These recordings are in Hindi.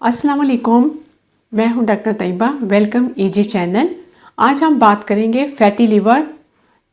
अस्सलाम वालेकुम, मैं हूं doctor Tayyaba. Welcome easy channel. आज हम बात करेंगे fatty liver,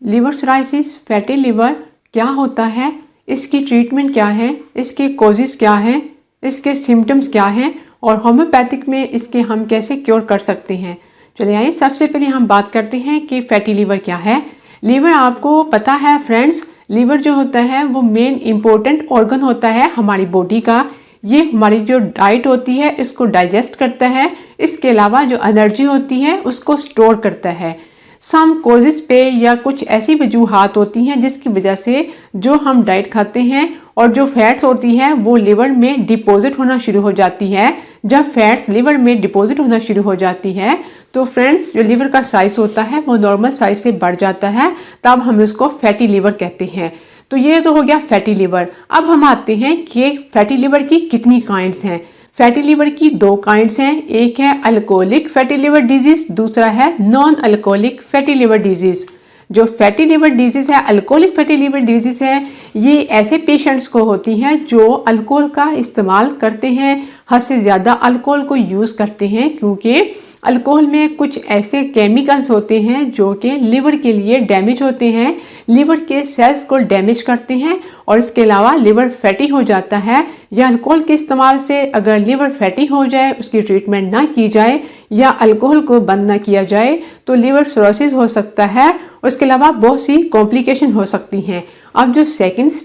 liver cirrhosis. Fatty liver क्या होता है, इसकी ट्रीटमेंट क्या है, इसके कॉजेज़ क्या हैं, इसके सिम्टम्स क्या हैं और होम्योपैथिक में इसके हम कैसे क्योर कर सकते हैं। चलिए आइए सबसे पहले हम बात करते हैं कि फैटी लिवर क्या है। लीवर आपको पता है फ्रेंड्स, लीवर जो होता है वो मेन इम्पोर्टेंट ऑर्गन होता है हमारी बॉडी का। ये हमारी जो डाइट होती है इसको डाइजेस्ट करता है, इसके अलावा जो एनर्जी होती है उसको स्टोर करता है। सम कोजेस पे या कुछ ऐसी वजूहात होती हैं जिसकी वजह से जो हम डाइट खाते हैं और जो फैट्स होती हैं वो लिवर में डिपॉजिट होना शुरू हो जाती है। जब फैट्स लिवर में डिपॉजिट होना शुरू हो जाती है तो फ्रेंड्स जो लिवर का साइज होता है वो नॉर्मल साइज से बढ़ जाता है, तब हम इसको फैटी लिवर कहते हैं। तो ये तो हो गया फैटी लिवर। अब हम आते हैं कि फैटी लिवर की कितनी काइंड्स हैं। फैटी लिवर की दो काइंड्स हैं, एक है अल्कोहलिक फैटी लिवर डिजीज, दूसरा है non alcoholic fatty liver disease. जो फैटी लिवर डिजीज है, अल्कोहलिक फैटी लिवर डिजीज है, ये ऐसे पेशेंट्स को होती हैं जो अल्कोहल का इस्तेमाल करते हैं, हद से ज़्यादा अल्कोहल को यूज़ करते हैं, क्योंकि अल्कोहल में कुछ ऐसे केमिकल्स होते हैं जो कि लिवर के लिए डैमेज होते हैं, लिवर के सेल्स को डैमेज करते हैं और इसके अलावा लिवर फैटी हो जाता है। या अल्कोहल के इस्तेमाल से अगर लिवर फैटी हो जाए, उसकी ट्रीटमेंट ना की जाए या अल्कोहल को बंद ना किया जाए तो लिवर सिरोसिस हो सकता है। उसके अलावा बहुत सी कॉम्प्लिकेशन हो सकती हैं। अब जो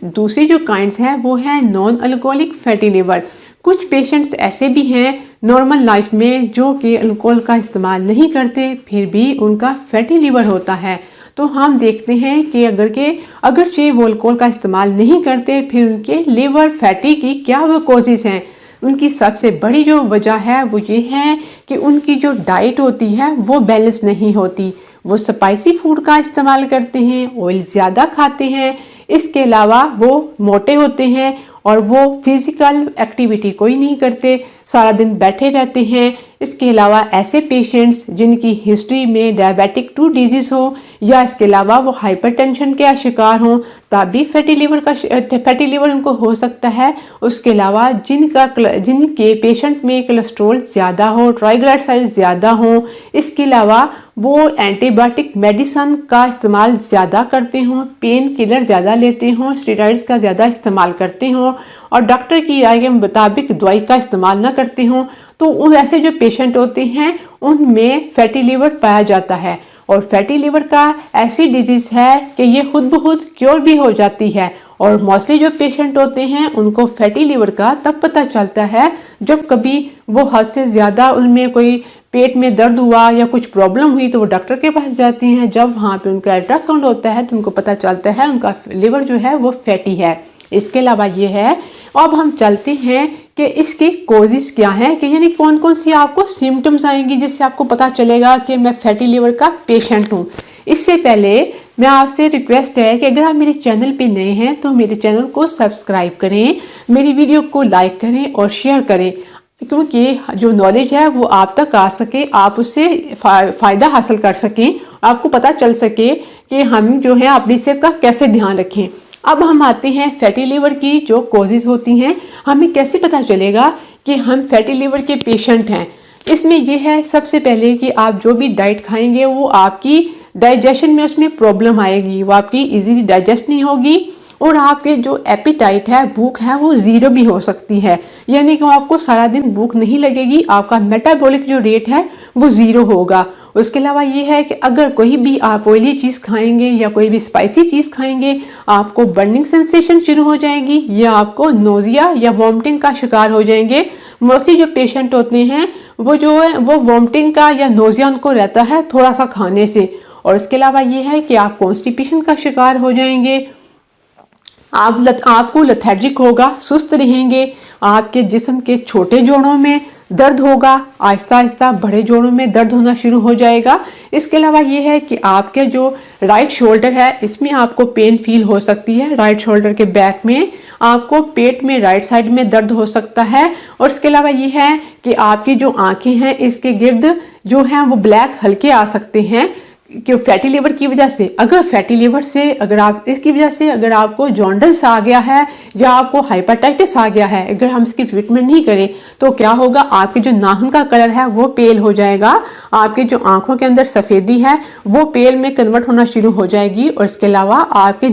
दूसरी जो काइंड्स हैं वो है नॉन अल्कोहलिक फैटी लिवर। कुछ पेशेंट्स ऐसे भी हैं नॉर्मल लाइफ में जो कि अल्कोहल का इस्तेमाल नहीं करते, फिर भी उनका फैटी लिवर होता है। तो हम देखते हैं कि अगरचे वो अल्कोहल का इस्तेमाल नहीं करते, फिर उनके लिवर फैटी की क्या वो कॉजेज़ हैं। उनकी सबसे बड़ी जो वजह है वो ये है कि उनकी जो डाइट होती है वो बैलेंस नहीं होती। वो स्पाइसी फूड का इस्तेमाल करते हैं, ऑयल ज़्यादा खाते हैं, इसके अलावा वो मोटे होते हैं और वो फिज़िकल एक्टिविटी कोई नहीं करते, सारा दिन बैठे रहते हैं। इसके अलावा ऐसे पेशेंट्स जिनकी हिस्ट्री में डायबिटिक 2 डिजीज़ हो या इसके अलावा वो हाइपरटेंशन के शिकार हों, तब भी फैटी लिवर उनको हो सकता है। उसके अलावा जिनके पेशेंट में कोलेस्ट्रॉल ज़्यादा हो, ट्राइग्लिसराइड ज़्यादा हो, इसके अलावा वो एंटीबायोटिक मेडिसिन का इस्तेमाल ज़्यादा करते हों, पेन किलर ज़्यादा लेते हों, स्टेरॉइड्स का ज़्यादा इस्तेमाल करते हों और डॉक्टर की राय के मुताबिक दवाई का इस्तेमाल ना करते हों, तो ऐसे जो पेशेंट होते हैं उनमें फैटी लिवर पाया जाता है। और फैटी लिवर का ऐसी डिजीज़ है कि ये खुद ब खुद क्योर भी हो जाती है। और मोस्टली जो पेशेंट होते हैं उनको फैटी लिवर का तब पता चलता है जब कभी वो हद से ज़्यादा उनमें कोई पेट में दर्द हुआ या कुछ प्रॉब्लम हुई तो वो डॉक्टर के पास जाते हैं। जब वहाँ पे उनका अल्ट्रासाउंड होता है तो उनको पता चलता है उनका लिवर जो है वो फैटी है। इसके अलावा ये है, अब हम चलते हैं कि इसके कॉजेज़ क्या हैं, कि यानी कौन कौन सी आपको सिम्टम्स आएंगी जिससे आपको पता चलेगा कि मैं फैटी लिवर का पेशेंट हूँ। इससे पहले मैं आपसे रिक्वेस्ट है कि अगर आप मेरे चैनल पे नए हैं तो मेरे चैनल को सब्सक्राइब करें, मेरी वीडियो को लाइक करें और शेयर करें, क्योंकि जो नॉलेज है वो आप तक आ सके, आप उससे फ़ायदा हासिल कर सकें, आपको पता चल सके कि हम जो है अपनी सेहत का कैसे ध्यान रखें। अब हम आते हैं फैटी लिवर की जो कॉजेज़ होती हैं, हमें कैसे पता चलेगा कि हम फैटी लिवर के पेशेंट हैं। इसमें यह है सबसे पहले कि आप जो भी डाइट खाएंगे वो आपकी डाइजेशन में उसमें प्रॉब्लम आएगी, वो आपकी इजीली डाइजेस्ट नहीं होगी और आपके जो एपिटाइट है, भूख है, वो ज़ीरो भी हो सकती है, यानी कि आपको सारा दिन भूख नहीं लगेगी, आपका मेटाबॉलिक जो रेट है वो ज़ीरो होगा। उसके अलावा ये है कि अगर कोई भी आप ऑयली चीज़ खाएंगे या कोई भी स्पाइसी चीज़ खाएंगे, आपको बर्निंग सेंसेशन शुरू हो जाएगी या आपको नोजिया या वॉमिटिंग का शिकार हो जाएंगे। मोस्टली जो पेशेंट होते हैं वो जो है वो वॉमिटिंग का या नोजिया उनको रहता है थोड़ा सा खाने से। और इसके अलावा ये है कि आप कॉन्स्टिपेशन का शिकार हो जाएंगे, आपको लेथार्जिक होगा, सुस्त रहेंगे, आपके जिस्म के छोटे जोड़ों में दर्द होगा, आहिस्ता आहिस्ता बड़े जोड़ों में दर्द होना शुरू हो जाएगा। इसके अलावा ये है कि आपके जो राइट शोल्डर है इसमें आपको पेन फील हो सकती है, राइट शोल्डर के बैक में आपको पेट में राइट साइड में दर्द हो सकता है। और इसके अलावा ये है कि आपकी जो आंखें हैं इसके गिर्द जो हैं वो ब्लैक हल्के आ सकते हैं। कि फैटी लिवर की वजह से, अगर फैटी लिवर से अगर आप इसकी वजह से अगर आपको जॉन्डिस आ गया है या आपको हाइपेटाइटिस आ गया है, अगर हम इसकी ट्रीटमेंट नहीं करें तो क्या होगा, आपके जो नाखून का कलर है वो पेल हो जाएगा, आपके जो आंखों के अंदर सफ़ेदी है वो पेल में कन्वर्ट होना शुरू हो जाएगी, और इसके अलावा आपके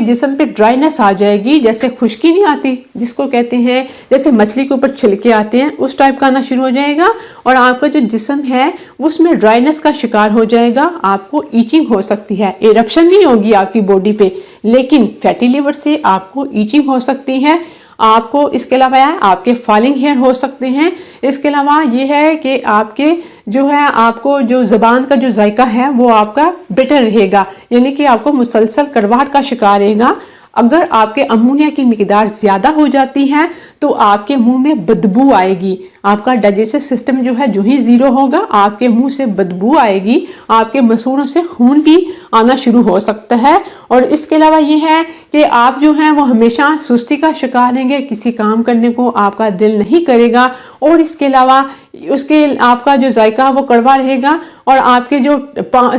जिस्म पे ड्राइनेस आ जाएगी, जैसे खुश्की नहीं आती जिसको कहते हैं, जैसे मछली के ऊपर छिलके आते हैं उस टाइप का आना शुरू हो जाएगा, और आपका जो जिस्म है उसमें ड्राइनेस का शिकार हो जाएगा, आपको ईचिंग हो सकती है। एरप्शन नहीं होगी आपकी बॉडी पे, लेकिन फैटी लिवर से आपको ईचिंग हो सकती है। आपको इसके अलावा आपके फॉलिंग हेयर हो सकते हैं। इसके अलावा ये है कि आपके जो है आपको जो ज़बान का जो जायका है वो आपका बेटर रहेगा, यानी कि आपको मुसलसल कड़वाहट का शिकार रहेगा। अगर आपके अमोनिया की मिकदार ज़्यादा हो जाती है तो आपके मुंह में बदबू आएगी, आपका डाइजेस्टिव सिस्टम जो है जो ही ज़ीरो होगा, आपके मुंह से बदबू आएगी, आपके मसूड़ों से खून भी आना शुरू हो सकता है। और इसके अलावा ये है कि आप जो हैं वो हमेशा सुस्ती का शिकार रहेंगे, किसी काम करने को आपका दिल नहीं करेगा, और इसके अलावा उसके आपका जो जायका वो कड़वा रहेगा, और आपके जो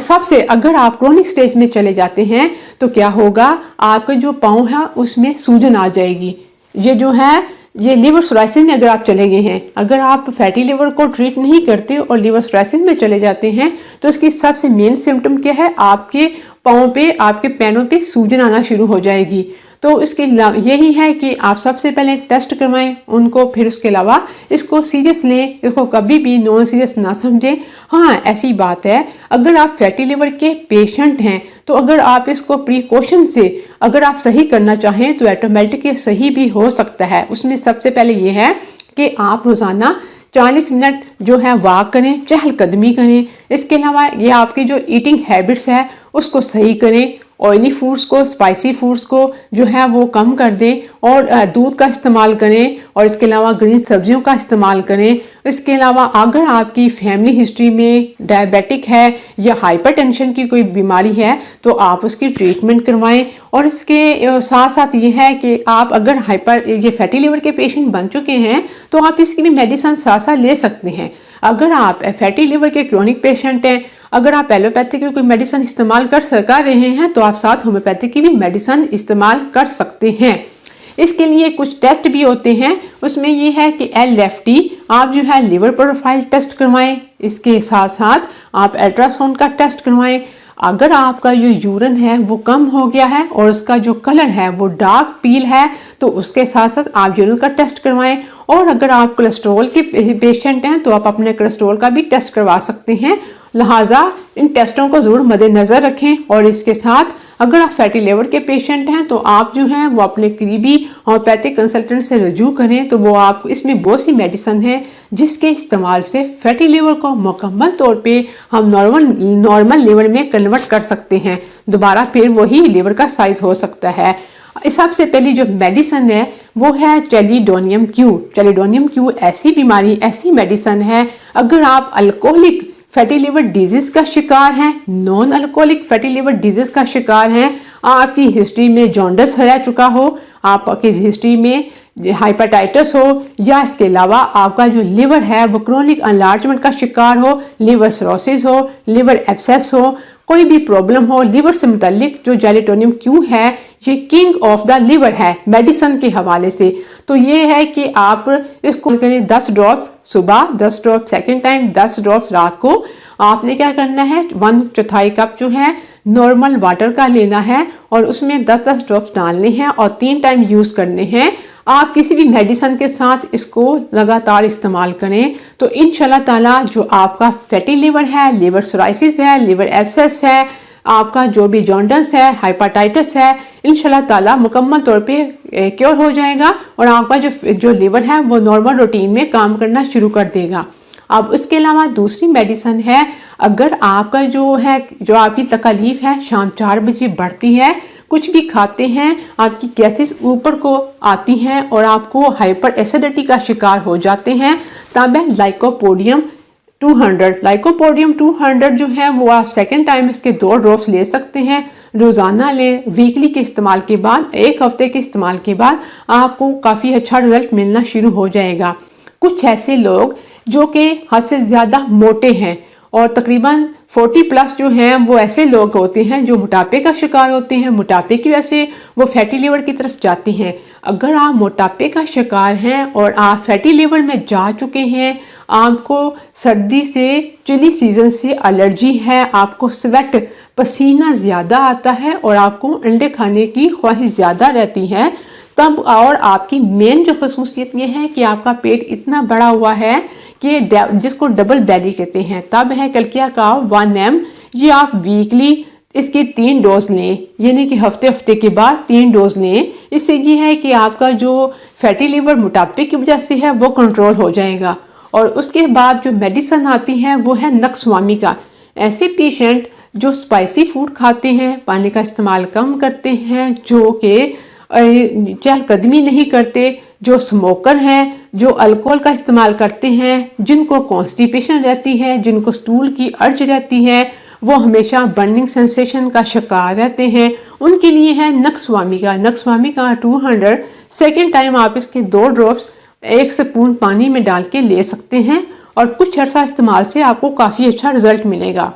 सबसे अगर आप क्रोनिक स्टेज में चले जाते हैं तो क्या होगा, आपके जो पाँव है उसमें सूजन आ जाएगी। ये जो है ये लिवर सोराइसिस में अगर आप चले गए हैं, अगर आप फैटी लिवर को ट्रीट नहीं करते और लिवर सोराइसिस में चले जाते हैं तो इसकी सबसे मेन सिम्टम क्या है, आपके पाँव पे आपके पैरों पे सूजन आना शुरू हो जाएगी। तो इसके यही है कि आप सबसे पहले टेस्ट करवाएं उनको, फिर उसके अलावा इसको सीरियस लें, इसको कभी भी नॉन सीरियस ना समझें। हाँ, ऐसी बात है अगर आप फैटी लिवर के पेशेंट हैं तो अगर आप इसको प्रिकॉशन से अगर आप सही करना चाहें तो ऑटोमेटिकली सही भी हो सकता है। उसमें सबसे पहले ये है कि आप रोज़ाना 40 मिनट जो है वॉक करें, चहलकदमी करें। इसके अलावा ये आपकी जो ईटिंग हैबिट्स है उसको सही करें, ऑयली फूड्स को, स्पाइसी फूड्स को जो है वो कम कर दें, और दूध का इस्तेमाल करें, और इसके अलावा ग्रीन सब्जियों का इस्तेमाल करें। इसके अलावा अगर आपकी फैमिली हिस्ट्री में डायबिटिक है या हाइपरटेंशन की कोई बीमारी है तो आप उसकी ट्रीटमेंट करवाएं। और इसके साथ साथ ये है कि आप अगर ये फैटी लिवर के पेशेंट बन चुके हैं तो आप इसकी भी मेडिसिन साथ साथ ले सकते हैं। अगर आप फैटी लिवर के क्रोनिक पेशेंट हैं, अगर आप एलोपैथी की कोई मेडिसिन इस्तेमाल कर रहे हैं तो आप साथ होम्योपैथी की भी मेडिसिन इस्तेमाल कर सकते हैं। इसके लिए कुछ टेस्ट भी होते हैं, उसमें ये है कि LFT आप जो है लिवर प्रोफाइल टेस्ट करवाएं, इसके साथ साथ आप अल्ट्रासाउंड का टेस्ट करवाएं। अगर आपका जो यूरिन है वो कम हो गया है और उसका जो कलर है वो डार्क पील है तो उसके साथ साथ आप यूरिन का टेस्ट करवाएं। और अगर आप कोलेस्ट्रॉल के पेशेंट हैं तो आप अपने कोलेस्ट्रॉल का भी टेस्ट करवा सकते हैं। लिहाजा इन टेस्टों को ज़रूर मद्देनज़र रखें। और इसके साथ अगर आप फैटी लिवर के पेशेंट हैं तो आप जो हैं वो अपने करीबी होम्योपैथिक कंसल्टेंट से रजू करें, तो वो आप इसमें बहुत सी मेडिसिन है जिसके इस्तेमाल से फैटी लिवर को मुकम्मल तौर पे हम नॉर्मल लिवर में कन्वर्ट कर सकते हैं, दोबारा फिर वही लिवर का साइज हो सकता है। सबसे पहली जो मेडिसिन है वो है चैलिडोनियम क्यू। चैलिडोनियम क्यू ऐसी बीमारी, ऐसी मेडिसिन है अगर आप अल्कोहलिक फैटी लिवर डिजीज का शिकार हैं, non alcoholic fatty liver disease का शिकार हैं, आपकी हिस्ट्री में जॉन्डिस रह चुका हो, आपकी हिस्ट्री में हाइपेटाइटिस हो, या इसके अलावा आपका जो लिवर है वो क्रोनिक एनलार्जमेंट का शिकार हो, लिवर सिरोसिस हो, लिवर एब्सेस हो, कोई भी प्रॉब्लम हो लिवर से मुतालिक, जो चैलिडोनियम क्यू है ये किंग ऑफ द लिवर है मेडिसिन के हवाले से। तो ये है कि आप इसको करें 10 ड्रॉप्स सुबह, 10 ड्रॉप सेकेंड टाइम, 10 ड्रॉप्स रात को। आपने क्या करना है, 1/4 कप जो है नॉर्मल वाटर का लेना है और उसमें 10-10 ड्रॉप्स डालने हैं और 3 टाइम यूज़ करने हैं। आप किसी भी मेडिसिन के साथ इसको लगातार इस्तेमाल करें तो इंशाल्लाह ताला जो आपका फैटी लिवर है, लिवर सोराइसिस है, लिवर एब्सेस है, आपका जो भी जॉन्डिस है, हाइपेटाइटिस है, इंशाल्लाह ताला मुकम्मल तौर पे क्योर हो जाएगा और आपका जो लिवर है वो नॉर्मल रूटीन में काम करना शुरू कर देगा। अब उसके अलावा दूसरी मेडिसिन है, अगर आपका जो आपकी तकलीफ है शाम 4 बजे बढ़ती है, कुछ भी खाते हैं, आपकी गैसेस ऊपर को आती हैं और आपको हाइपर एसिडिटी का शिकार हो जाते हैं, तब है लाइकोपोडियम 200 जो है वो आप सेकेंड टाइम इसके 2 ड्रॉप्स ले सकते हैं, रोज़ाना लें। वीकली के इस्तेमाल के बाद, 1 हफ्ते के इस्तेमाल के बाद आपको काफ़ी अच्छा रिजल्ट मिलना शुरू हो जाएगा। कुछ ऐसे लोग जो कि हद से ज़्यादा मोटे हैं और तकरीबन 40 प्लस जो हैं वो ऐसे लोग होते हैं जो मोटापे का शिकार होते हैं। मोटापे की वजह से वो फैटी लिवर की तरफ जाते हैं। अगर आप मोटापे का शिकार हैं और आप फैटी लिवर में जा चुके हैं, आपको सर्दी से, चिली सीज़न से एलर्जी है, आपको स्वेट पसीना ज़्यादा आता है और आपको अंडे खाने की ख्वाहिश ज़्यादा रहती है, तब और आपकी मेन जो खसूसियत ये है कि आपका पेट इतना बड़ा हुआ है कि जिसको डबल बेली कहते हैं, तब है कलकिया काव 1M। ये आप वीकली इसकी 3 डोज लें, यानी कि हफ्ते के बाद 3 डोज लें। इससे ये है कि आपका जो फैटी लिवर मोटापे की वजह से है वो कंट्रोल हो जाएगा। और उसके बाद जो मेडिसिन आती है वो है नक्सवामी का। ऐसे पेशेंट जो स्पाइसी फूड खाते हैं, पानी का इस्तेमाल कम करते हैं, जो कि चहलकदमी नहीं करते, जो स्मोकर हैं, जो अल्कोहल का इस्तेमाल करते हैं, जिनको कॉन्स्टिपेशन रहती है, जिनको स्टूल की अर्ज रहती है, वो हमेशा बर्निंग सेंसेशन का शिकार रहते हैं, उनके लिए है नक्सवामी का। नक्सवामी का 200 सेकेंड टाइम आप इसके 2 ड्रॉप्स 1 स्पून पानी में डाल के ले सकते हैं और कुछ अर्सा इस्तेमाल से आपको काफ़ी अच्छा रिजल्ट मिलेगा।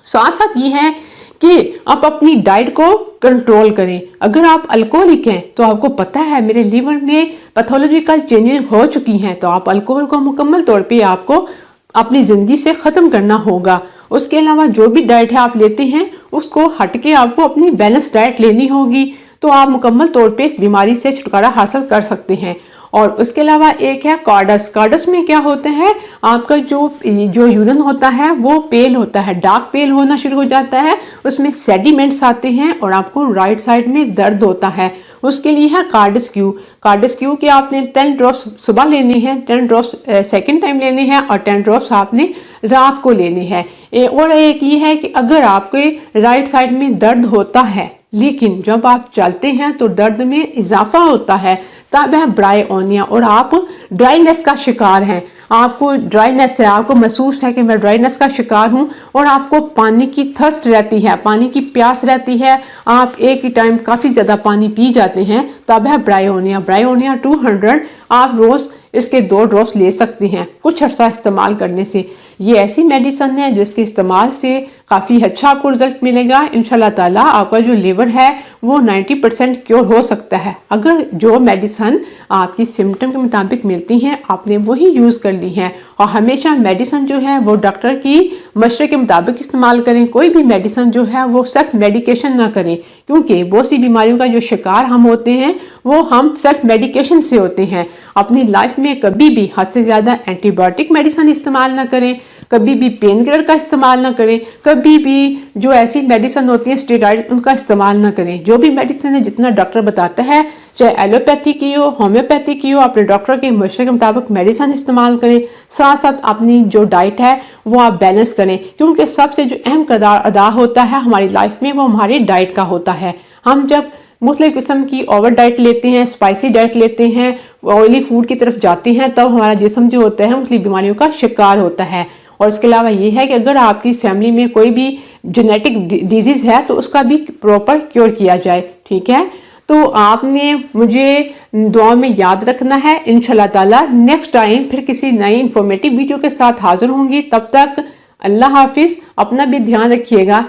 साथ साथ ये है कि आप अपनी डाइट को कंट्रोल करें। अगर आप अल्कोहलिक हैं तो आपको पता है मेरे लीवर में पैथोलॉजिकल चेंजेस हो चुकी हैं, तो आप अल्कोहल को मुकम्मल तौर पे आपको अपनी ज़िंदगी से ख़त्म करना होगा। उसके अलावा जो भी डाइट है आप लेते हैं उसको हट के आपको अपनी बैलेंस डाइट लेनी होगी, तो आप मुकम्मल तौर पे इस बीमारी से छुटकारा हासिल कर सकते हैं। और उसके अलावा एक है कार्डस। कार्डस में क्या होता है, आपका जो यूरिन होता है वो पेल होता है, डार्क पेल होना शुरू हो जाता है, उसमें सेडिमेंट्स आते हैं और आपको राइट साइड में दर्द होता है। उसके लिए है कार्डस क्यू। कार्डस क्यू के आपने 10 ड्रॉप्स सुबह लेने हैं, 10 ड्रॉप्स सेकेंड टाइम लेने हैं और 10 ड्रॉप्स आपने रात को लेने हैं। और एक ये है कि अगर आपके राइट साइड में दर्द होता है लेकिन जब आप चलते हैं तो दर्द में इजाफा होता है, तब है ब्रायोनिया और आप ड्राइनेस का शिकार हैं, आपको ड्राइनेस है, आपको महसूस है कि मैं ड्राइनेस का शिकार हूं और आपको पानी की थर्स्ट रहती है, पानी की प्यास रहती है, आप एक ही टाइम काफ़ी ज़्यादा पानी पी जाते हैं, तब है ब्रायोनिया। ब्रायोनिया 200 आप रोज़ इसके 2 ड्रॉप्स ले सकते हैं कुछ अर्सा इस्तेमाल करने से। ये ऐसी मेडिसिन है जिसके इस्तेमाल से काफ़ी अच्छा आपको रिजल्ट मिलेगा। इंशाल्लाह ताला आपका जो लिवर है वो 90% क्योर हो सकता है अगर जो मेडिसिन आपकी सिम्टम के मुताबिक मिलती हैं आपने वही यूज़ कर ली है। और हमेशा मेडिसिन जो है वो डॉक्टर की मशवरे के मुताबिक इस्तेमाल करें। कोई भी मेडिसिन जो है वो सेल्फ मेडिकेशन ना करें, क्योंकि बहुत सी बीमारियों का जो शिकार हम होते हैं वो हम सेल्फ मेडिकेशन से होते हैं। अपनी लाइफ में कभी भी हद से ज़्यादा एंटीबायोटिक मेडिसिन इस्तेमाल ना करें, कभी भी पेन किलर का इस्तेमाल ना करें, कभी भी जो ऐसी मेडिसिन होती है स्टेरॉइड उनका इस्तेमाल ना करें। जो भी मेडिसिन है जितना डॉक्टर बताता है, चाहे एलोपैथी की हो, होम्योपैथी की हो, अपने डॉक्टर के मशवरे के मुताबिक मेडिसिन इस्तेमाल करें। साथ साथ अपनी जो डाइट है वो आप बैलेंस करें, क्योंकि सबसे जो अहम किरदार अदा होता है हमारी लाइफ में वो हमारी डाइट का होता है। हम जब मुख्तलिफ किस्म की ओवर डाइट लेते हैं, स्पाइसी डाइट लेते हैं, ऑयली फूड की तरफ जाते हैं, तब हमारा जिस्म जो होता है मुख्तलिफ बीमारियों का शिकार होता है। और इसके अलावा ये है कि अगर आपकी फैमिली में कोई भी जेनेटिक डिजीज़ है तो उसका भी प्रॉपर क्योर किया जाए। ठीक है, तो आपने मुझे दुआ में याद रखना है। इंशाल्लाह ताला नेक्स्ट टाइम फिर किसी नई इंफॉर्मेटिव वीडियो के साथ हाजिर होंगी। तब तक अल्लाह हाफिज़, अपना भी ध्यान रखिएगा।